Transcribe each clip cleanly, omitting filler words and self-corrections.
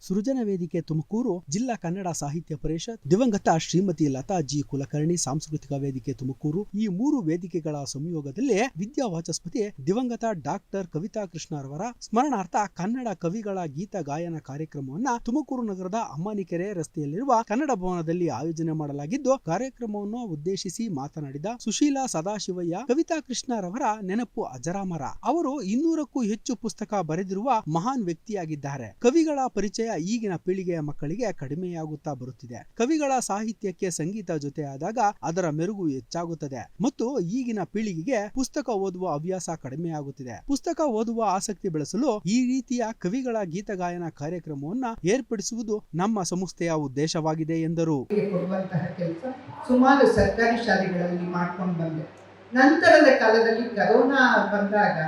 ಸೃಜನ ವೇದಿಕೆ ತುಮಕೂರು, ಜಿಲ್ಲಾ ಕನ್ನಡ ಸಾಹಿತ್ಯ ಪರಿಷತ್, ದಿವಂಗತ ಶ್ರೀಮತಿ ಲತಾ ಜಿ ಕುಲಕರ್ಣಿ ಸಾಂಸ್ಕೃತಿಕ ವೇದಿಕೆ ತುಮಕೂರು ಈ ಮೂರು ವೇದಿಕೆಗಳ ಸಂಯೋಗದಲ್ಲಿ ವಿದ್ಯಾವಾಚಸ್ಪತಿ ದಿವಂಗತ ಡಾಕ್ಟರ್ ಕವಿತಾ ಕೃಷ್ಣರವರ ಸ್ಮರಣಾರ್ಥ ಕನ್ನಡ ಕವಿಗಳ ಗೀತ ಗಾಯನ ಕಾರ್ಯಕ್ರಮವನ್ನ ತುಮಕೂರು ನಗರದ ಅಮ್ಮಾನಿಕೆರೆ ರಸ್ತೆಯಲ್ಲಿರುವ ಕನ್ನಡ ಭವನದಲ್ಲಿ ಆಯೋಜನೆ ಮಾಡಲಾಗಿದ್ದು, ಕಾರ್ಯಕ್ರಮವನ್ನು ಉದ್ದೇಶಿಸಿ ಮಾತನಾಡಿದ ಸುಶೀಲಾ ಸದಾಶಿವಯ್ಯ, ಕವಿತಾ ಕೃಷ್ಣರವರ ನೆನಪು ಅಜರಾಮರ. ಅವರು 200ಕ್ಕೂ ಹೆಚ್ಚು ಪುಸ್ತಕ ಬರೆದಿರುವ ಮಹಾನ್ ವ್ಯಕ್ತಿಯಾಗಿದ್ದಾರೆ. ಕವಿಗಳ ಪರಿಚಯ ಈಗಿನ ಪೀಳಿಗೆಯ ಮಕ್ಕಳಿಗೆ ಕಡಿಮೆಯಾಗುತ್ತಾ ಬರುತ್ತಿದೆ. ಕವಿಗಳ ಸಾಹಿತ್ಯಕ್ಕೆ ಸಂಗೀತ ಜೊತೆಯಾದಾಗ ಅದರ ಮೆರುಗು ಹೆಚ್ಚಾಗುತ್ತದೆ ಮತ್ತು ಈಗಿನ ಪೀಳಿಗೆಗೆ ಪುಸ್ತಕ ಓದುವ ಹವ್ಯಾಸ ಕಡಿಮೆಯಾಗುತ್ತಿದೆ. ಪುಸ್ತಕ ಓದುವ ಆಸಕ್ತಿ ಬೆಳೆಸಲು ಈ ರೀತಿಯ ಕವಿಗಳ ಗೀತಗಾಯನ ಕಾರ್ಯಕ್ರಮವನ್ನು ಏರ್ಪಡಿಸುವುದು ನಮ್ಮ ಸಂಸ್ಥೆಯ ಉದ್ದೇಶವಾಗಿದೆ ಎಂದರು. ಸುಮಾರು ಸರ್ಕಾರಿ ಶಾಲೆಗಳಲ್ಲಿ ಮಾಡ್ಕೊಂಡು ಬಂದೆ. ನಂತರದ ಕಾಲದಲ್ಲಿ ಕರೋನಾ ಬಂದಾಗ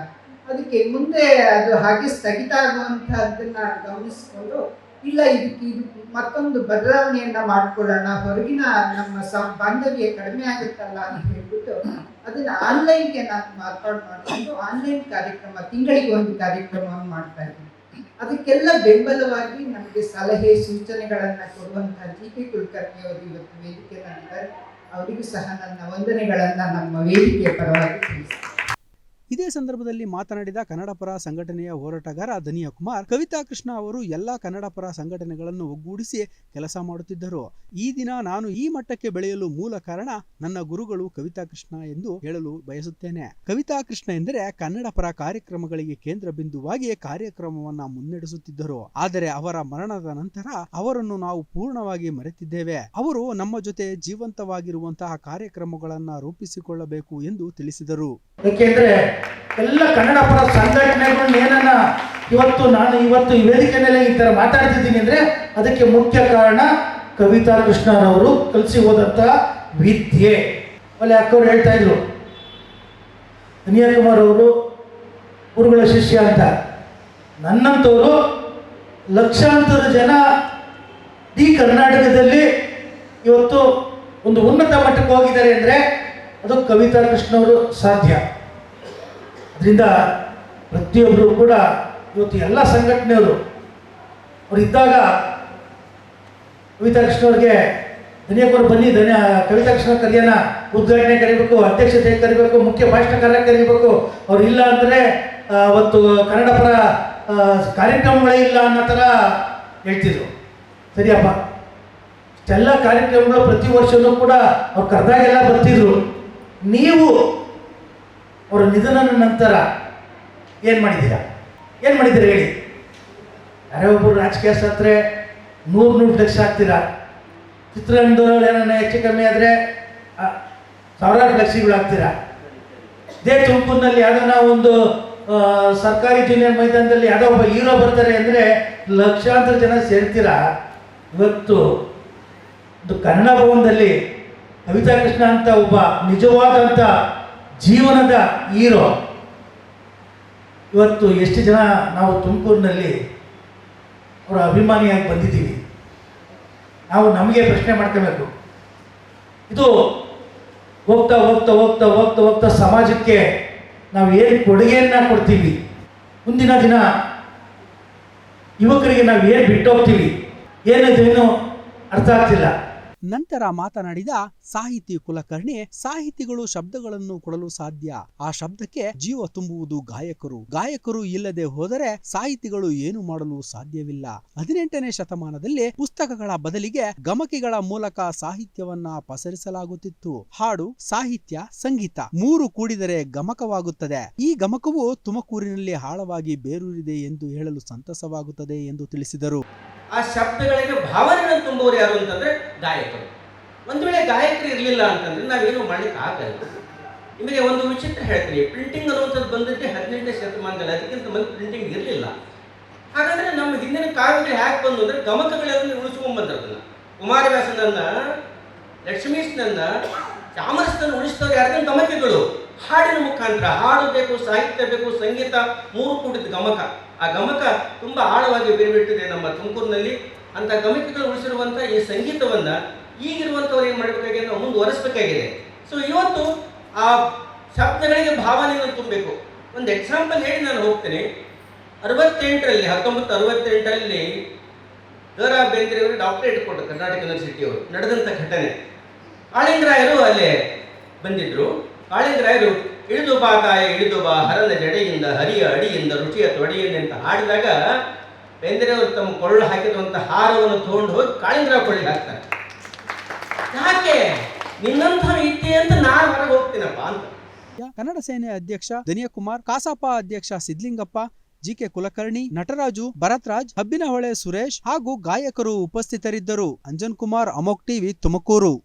ಅದಕ್ಕೆ ಮುಂದೆ ಅದು ಹಾಗೆ ಸ್ಥಗಿತ ಆಗುವಂತಹದ್ದನ್ನ ಗಮನಿಸಿಕೊಂಡು ಇಲ್ಲ ಇದು ಮತ್ತೊಂದು ಬದಲಾವಣೆಯನ್ನ ಮಾಡ್ಕೊಳ್ಳೋಣ, ಹೊರಗಿನ ನಮ್ಮ ಬಾಂಧವ್ಯ ಕಡಿಮೆ ಆಗುತ್ತಲ್ಲ ಅಂತ ಹೇಳ್ಬಿಟ್ಟು ಅದನ್ನ ಆನ್ಲೈನ್ಗೆ ನಾನು ಮಾರ್ಪಾಡು ಮಾಡಿಕೊಂಡು ಆನ್ಲೈನ್ ಕಾರ್ಯಕ್ರಮ ತಿಂಗಳಿಗೆ ಒಂದು ಕಾರ್ಯಕ್ರಮವನ್ನು ಮಾಡ್ತಾ ಇದ್ದೀನಿ. ಅದಕ್ಕೆಲ್ಲ ಬೆಂಬಲವಾಗಿ ನಮಗೆ ಸಲಹೆ ಸೂಚನೆಗಳನ್ನ ಕೊಡುವಂತಹ ಜಿ.ಕೆ. ಕುಲಕರ್ಣಿ ಅವರು ಇವತ್ತು ವೇದಿಕೆ ಮಾಡಿದ್ದಾರೆ. ಅವರಿಗೂ ಸಹ ನನ್ನ ವಂದನೆಗಳನ್ನ ನಮ್ಮ ವೇದಿಕೆಯ ಪರವಾಗಿ ತಿಳಿಸ್ತಾರೆ. ಇದೇ ಸಂದರ್ಭದಲ್ಲಿ ಮಾತನಾಡಿದ ಕನ್ನಡ ಪರ ಸಂಘಟನೆಯ ಹೋರಾಟಗಾರ ಧನಿಯ ಕುಮಾರ್, ಕವಿತಾ ಕೃಷ್ಣ ಅವರು ಎಲ್ಲಾ ಕನ್ನಡ ಪರ ಸಂಘಟನೆಗಳನ್ನು ಒಗ್ಗೂಡಿಸಿ ಕೆಲಸ ಮಾಡುತ್ತಿದ್ದರು. ಈ ದಿನ ನಾನು ಈ ಮಟ್ಟಕ್ಕೆ ಬೆಳೆಯಲು ಮೂಲ ಕಾರಣ ನನ್ನ ಗುರುಗಳು ಕವಿತಾ ಕೃಷ್ಣ ಎಂದು ಹೇಳಲು ಬಯಸುತ್ತೇನೆ. ಕವಿತಾ ಕೃಷ್ಣ ಎಂದರೆ ಕನ್ನಡ ಪರ ಕಾರ್ಯಕ್ರಮಗಳಿಗೆ ಕೇಂದ್ರ ಬಿಂದುವಾಗಿ ಕಾರ್ಯಕ್ರಮವನ್ನ ಮುನ್ನಡೆಸುತ್ತಿದ್ದರು. ಆದರೆ ಅವರ ಮರಣದ ನಂತರ ಅವರನ್ನು ನಾವು ಪೂರ್ಣವಾಗಿ ಮರೆತಿದ್ದೇವೆ. ಅವರು ನಮ್ಮ ಜೊತೆ ಜೀವಂತವಾಗಿರುವಂತಹ ಕಾರ್ಯಕ್ರಮಗಳನ್ನ ರೂಪಿಸಿಕೊಳ್ಳಬೇಕು ಎಂದು ತಿಳಿಸಿದರು. ಎಲ್ಲ ಕನ್ನಡ ಪರ ಸಂಘಟನೆಗಳನ್ನ ಏನನ್ನ ನಾನು ಇವತ್ತು ಈ ವೇದಿಕೆಯಲ್ಲಿ ಈ ಥರ ಮಾತಾಡ್ತಿದ್ದೀನಿ ಅಂದರೆ ಅದಕ್ಕೆ ಮುಖ್ಯ ಕಾರಣ ಕವಿತಾ ಕೃಷ್ಣರವರು ಕಲಿಸಿ ಹೋದಂಥ ವಿದ್ಯೆ. ಅಲ್ಲಿ ಅಕ್ಕವ್ರು ಹೇಳ್ತಾ ಇದ್ರು, ಧನಿಯಾ ಅವರು ಗುರುಗಳ ಶಿಷ್ಯ ಅಂತ. ನನ್ನಂಥವರು ಲಕ್ಷಾಂತರ ಜನ ಈ ಕರ್ನಾಟಕದಲ್ಲಿ ಇವತ್ತು ಒಂದು ಉನ್ನತ ಮಟ್ಟಕ್ಕೆ ಹೋಗಿದ್ದಾರೆ ಅಂದರೆ ಅದು ಕವಿತಾ ಕೃಷ್ಣವರು ಸಾಧ್ಯ. ಅದರಿಂದ ಪ್ರತಿಯೊಬ್ಬರು ಕೂಡ ಇವತ್ತು ಎಲ್ಲ ಸಂಘಟನೆಯವರು ಅವ್ರು ಇದ್ದಾಗ ಕವಿತಾ ಕೃಷ್ಣವ್ರಿಗೆ ಧನಿಯಕ್ಕವರು ಬನ್ನಿ ಕವಿತಾ ಕೃಷ್ಣ ಕರಿಯೋಣ, ಉದ್ಘಾಟನೆ ಕರಿಬೇಕು, ಅಧ್ಯಕ್ಷತೆ ಕರಿಬೇಕು, ಮುಖ್ಯ ಭಾಷಣಕಾರ ಕರಿಬೇಕು, ಅವ್ರು ಇಲ್ಲ ಅಂದರೆ ಅವತ್ತು ಕನ್ನಡ ಪರ ಕಾರ್ಯಕ್ರಮಗಳೇ ಇಲ್ಲ ಅನ್ನೋ ಥರ ಹೇಳ್ತಿದ್ರು. ಸರಿಯಪ್ಪ, ಇಷ್ಟೆಲ್ಲ ಕಾರ್ಯಕ್ರಮಗಳು ಪ್ರತಿ ವರ್ಷವೂ ಕೂಡ ಅವ್ರು ಕರೆದಾಗೆಲ್ಲ ಬರ್ತಿದ್ರು. ನೀವು ಅವರ ನಿಧನದ ನಂತರ ಏನು ಮಾಡಿದ್ದೀರಾ ಹೇಳಿ? ಯಾರೇ ಒಬ್ಬರು ರಾಜಕೀಯ ಸತ್ರೆ 100 ಫ್ಲೆಕ್ಸ್ ಹಾಕ್ತೀರಾ. ಚಿತ್ರರಂಗದವ್ರು ಏನಾರ ಹೆಚ್ಚು ಕಮ್ಮಿ ಆದರೆ ಸಾವಿರಾರು ಫ್ಲೆಕ್ಸಿಗಳು ಹಾಕ್ತೀರಾ. ಇದೇ ತುಮಕೂರಿನಲ್ಲಿ ಯಾವುದೋ ಒಂದು ಸರ್ಕಾರಿ ಜೂನಿಯರ್ ಮೈದಾನದಲ್ಲಿ ಯಾವುದೋ ಒಬ್ಬ ಹೀರೋ ಬರ್ತಾರೆ ಅಂದರೆ ಲಕ್ಷಾಂತರ ಜನ ಸೇರ್ತೀರಾ. ಇವತ್ತು ಒಂದು ಕನ್ನಡ ಭವನದಲ್ಲಿ ಕವಿತಾ ಕೃಷ್ಣ ಅಂತ ಒಬ್ಬ ನಿಜವಾದಂಥ ಜೀವನದ ಹೀರೋ ಇವತ್ತು ಎಷ್ಟು ಜನ ನಾವು ತುಮಕೂರಿನಲ್ಲಿ ಅವರ ಅಭಿಮಾನಿಯಾಗಿ ಬಂದಿದ್ದೀವಿ. ನಾವು ನಮಗೆ ಪ್ರಶ್ನೆ ಮಾಡ್ಕೋಬೇಕು. ಇದು ಹೋಗ್ತಾ ಹೋಗ್ತಾ ಹೋಗ್ತಾ ಹೋಗ್ತಾ ಹೋಗ್ತಾ ಸಮಾಜಕ್ಕೆ ನಾವು ಏನು ಕೊಡುಗೆಯನ್ನು ಕೊಡ್ತೀವಿ, ಮುಂದಿನ ದಿನ ಯುವಕರಿಗೆ ನಾವು ಏನು ಬಿಟ್ಟು ಹೋಗ್ತೀವಿ ಏನೇನು ಅರ್ಥ ಆಗ್ತಿಲ್ಲ. ನಂತರ ಮಾತನಾಡಿದ ಸಾಹಿತಿ ಕುಲಕರ್ಣಿ, ಸಾಹಿತಿಗಳು ಶಬ್ದಗಳನ್ನು ಕೊಡಲು ಸಾಧ್ಯ, ಆ ಶಬ್ದಕ್ಕೆ ಜೀವ ತುಂಬುವುದು ಗಾಯಕರು. ಗಾಯಕರು ಇಲ್ಲದೆ ಹೋದರೆ ಸಾಹಿತಿಗಳು ಏನು ಮಾಡಲು ಸಾಧ್ಯವಿಲ್ಲ. 18ನೇ ಶತಮಾನದಲ್ಲಿ ಪುಸ್ತಕಗಳ ಬದಲಿಗೆ ಗಮಕಿಗಳ ಮೂಲಕ ಸಾಹಿತ್ಯವನ್ನ ಪಸರಿಸಲಾಗುತ್ತಿತ್ತು. ಹಾಡು, ಸಾಹಿತ್ಯ, ಸಂಗೀತ 3 ಕೂಡಿದರೆ ಗಮಕವಾಗುತ್ತದೆ. ಈ ಗಮಕವು ತುಮಕೂರಿನಲ್ಲಿ ಆಳವಾಗಿ ಬೇರೂರಿದೆ ಎಂದು ಹೇಳಲು ಸಂತಸವಾಗುತ್ತದೆ ಎಂದು ತಿಳಿಸಿದರು. ಆ ಶಬ್ದಗಳಿಗೆ ಭಾವನೆಗಳನ್ನು ತುಂಬುವವರು ಯಾರು ಅಂತಂದ್ರೆ ಗಾಯಕರು. ಒಂದು ವೇಳೆ ಗಾಯಕರು ಇರಲಿಲ್ಲ ಅಂತಂದ್ರೆ ನಾವೇನು ಮಾಡ್ಲಿಕ್ಕೆ ಆಗಲ್ಲ. ನಿಮಗೆ ಒಂದು ವಿಚಿತ್ರ ಹೇಳ್ತೀನಿ, ಪ್ರಿಂಟಿಂಗ್ ಅನ್ನುವಂಥದ್ದು ಬಂದಿದ್ದೆ 18ನೇ ಶತಮಾನದಲ್ಲಿ, ಅದಕ್ಕಿಂತ ಮೊದಲು ಪ್ರಿಂಟಿಂಗ್ ಇರಲಿಲ್ಲ. ಹಾಗಾದ್ರೆ ನಮ್ಮ ಹಿಂದಿನ ಕಾವ್ಯಗಳು ಯಾಕೆ ಬಂದು ಅಂದ್ರೆ ಗಮಕಗಳನ್ನು ಉಳಿಸ್ಕೊಂಡ್ಬಂದ್ರದನ್ನ. ಕುಮಾರವ್ಯಾಸನನ್ನ, ಲಕ್ಷ್ಮೀಶನನ್ನ, ಚಾಮರಸನನ್ನ ಉಳಿಸಿದವರು ಯಾರ್ಗಂತ ಗಮಕಗಳು. ಹಾಡಿನ ಮುಖಾಂತರ ಹಾಡು ಬೇಕು, ಸಾಹಿತ್ಯ ಬೇಕು, ಸಂಗೀತ 3 ಕೂಡಿದ ಗಮಕ. ಆ ಗಮಕ ತುಂಬ ಆಳವಾಗಿ ಬೇರ್ಬಿಟ್ಟಿದೆ ನಮ್ಮ ತುಮಕೂರಿನಲ್ಲಿ. ಅಂಥ ಗಮಕಗಳು ಉಳಿಸಿರುವಂಥ ಈ ಸಂಗೀತವನ್ನು ಈಗಿರುವಂಥವ್ರು ಏನು ಮಾಡಬೇಕಾಗಿದೆ, ನಾವು ಮುಂದುವರಿಸಬೇಕಾಗಿದೆ. ಸೊ ಇವತ್ತು ಆ ಶಬ್ದಗಳಿಗೆ ಭಾವನೆಯನ್ನು ತುಂಬಬೇಕು. ಒಂದು ಎಕ್ಸಾಂಪಲ್ ಹೇಳಿ ನಾನು ಹೋಗ್ತೇನೆ. 1968ರಲ್ಲಿ ದ.ರಾ. ಬೇಂದ್ರೆಯವರು ಡಾಕ್ಟರೇಟ್ ಕೊಟ್ಟರು ಕರ್ನಾಟಕ ಯೂನಿವರ್ಸಿಟಿಯವರು. ನಡೆದಂಥ ಘಟನೆ. ಕಾಳಿಂಗರಾಯರು ಅಲ್ಲೇ ಬಂದಿದ್ರು. ಕಾಳಿಂಗರಾಯರು ಇಳಿದು ಬಾ ತಾಯ ಇಳಿದು ಬಾ ಹರನ ಜಡೆಯಿಂದ ಹರಿಯ ಅಡಿಯಿಂದ ರುಚಿಯ ತೊಡೆಯಿಂದ ಅಂತ ಹಾಡಿದಾಗ ಬೇಂದ್ರೆಯವರು ತಮ್ಮ ಕೊಳ್ಳು ಹಾಕಿರುವಂಥ ಹಾರವನ್ನು ತಗೊಂಡು ಹೋಗಿ ಕಾಳಿಂಗರಾವ್ ಕೊಳ್ಳಿಗೆ ಹಾಕ್ತಾರೆ. ಯಾಕೆ ನಿನ್ನಂಥ ಇತ್ತೆ ಅಂತ ನಾನು ಹೊರಗೆ ಹೋಗ್ತೀನಪ್ಪ ಅಂತ. ಕನ್ನಡ ಸೇನೆ ಅಧ್ಯಕ್ಷ ದನಿಯಕುಮಾರ್, ಕಾಸಾಪ ಅಧ್ಯಕ್ಷ ಸಿದ್ಲಿಂಗಪ್ಪ, ಜಿಕೆ ಕುಲಕರ್ಣಿ, ನಟರಾಜು, ಭರತ್ರಾಜ್, ಹಬ್ಬಿನಹೊಳೆ ಸುರೇಶ್ ಹಾಗೂ ಗಾಯಕರು ಉಪಸ್ಥಿತರಿದ್ದರು. ಅಂಜನ್ ಕುಮಾರ್, ಅಮೋಕ್ ಟಿವಿ, ತುಮಕೂರು.